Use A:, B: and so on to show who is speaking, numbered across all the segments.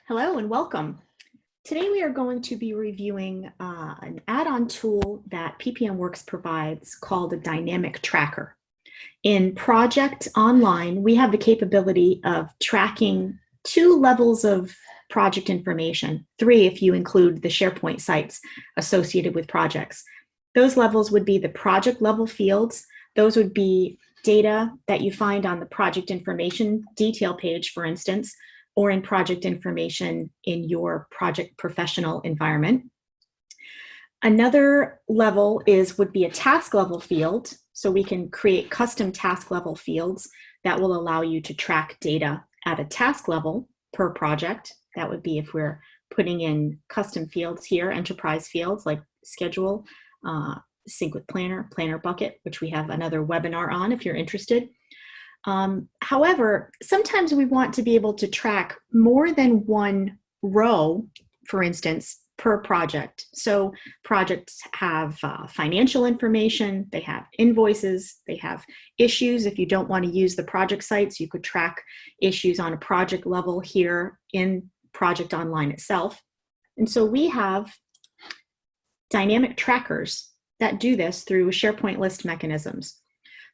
A: Hello and welcome. Today we are going to be reviewing an add-on tool that PPM Works provides called a Dynamic Tracker. In Project Online, we have the capability of tracking 2 levels of project information, 3 if you include the SharePoint sites associated with projects. Those levels would be the project level fields. Those would be data that you find on the project information detail page, for instance, or in project information in your project professional environment. Another level would be a task level field. So we can create custom task level fields that will allow you to track data at a task level per project. That would be if we're putting in custom fields here, enterprise fields like schedule, sync with planner, planner bucket, which we have another webinar on if you're interested. However, sometimes we want to be able to track more than one row, for instance, per project. So projects have financial information, they have invoices, they have issues. If you don't want to use the project sites, you could track issues on a project level here in Project Online itself. And so we have dynamic trackers that do this through SharePoint list mechanisms.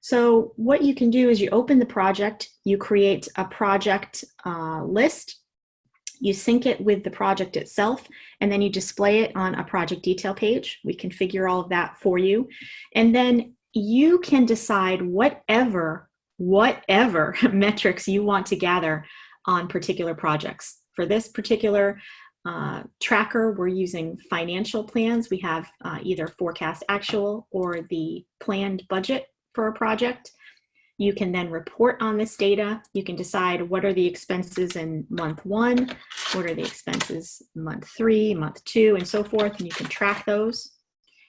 A: So what you can do is you open the project, you create a project list, you sync it with the project itself, and then you display it on a project detail page. We configure all of that for you. And then you can decide whatever metrics you want to gather on particular projects. For this particular tracker, we're using financial plans. We have either forecast actual or the planned budget for a project. You can then report on this data. You can decide what are the expenses in month 1, what are the expenses month 3, month 2, and so forth, and you can track those.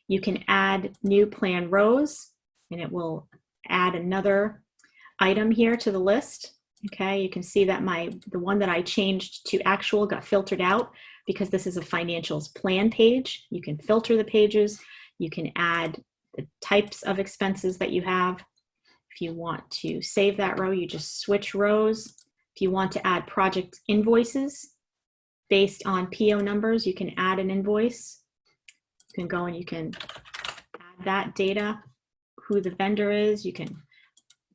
A: You can add new plan rows, and it will add another item here to the list. Okay, you can see that the one that I changed to actual got filtered out because this is a financials plan page. You can filter the pages. You can add the types of expenses that you have. If you want to save that row, you just switch rows. If you want to add project invoices based on PO numbers, you can add an invoice. You can go and you can add that data, who the vendor is. You can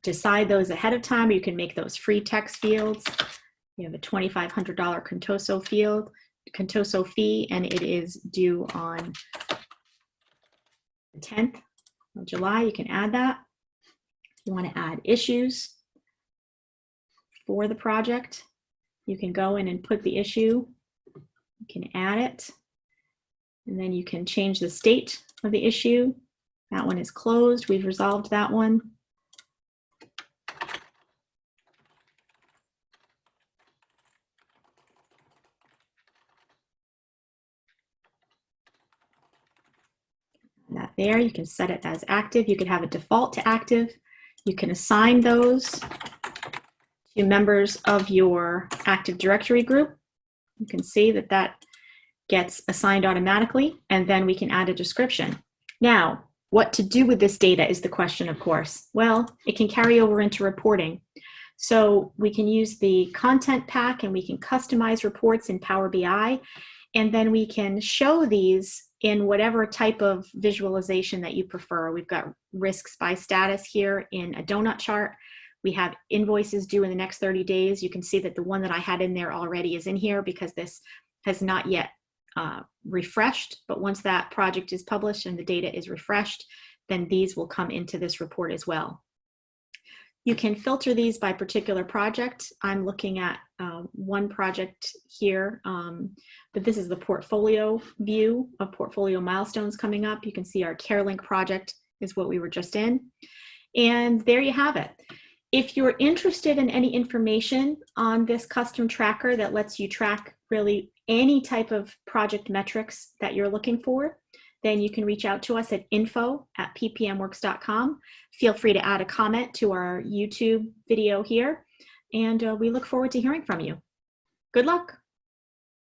A: decide those ahead of time. You can make those free text fields. You have a $2,500 Contoso fee, and it is due on the 10th of July. You can add that. If you want to add issues for the project, you can go in and put the issue. You can add it, and then you can change the state of the issue. That one is closed. We've resolved that one. That there, you can set it as active. You could have a default to active. You can assign those to members of your Active Directory group. You can see that that gets assigned automatically, and then we can add a description. Now, what to do with this data is the question, of course. Well, it can carry over into reporting. So we can use the content pack and we can customize reports in Power BI, and then we can show these in whatever type of visualization that you prefer. We've got risks by status here in a donut chart. We have invoices due in the next 30 days. You can see that the one that I had in there already is in here because this has not yet refreshed, but once that project is published and the data is refreshed, then these will come into this report as well. You can filter these by particular project. I'm looking at one project here, but this is the portfolio view of portfolio milestones coming up. You can see our CareLink project is what we were just in. And there you have it. If you're interested in any information on this custom tracker that lets you track really any type of project metrics that you're looking for, then you can reach out to us at info@ppmworks.com. Feel free to add a comment to our YouTube video here, and we look forward to hearing from you. Good luck.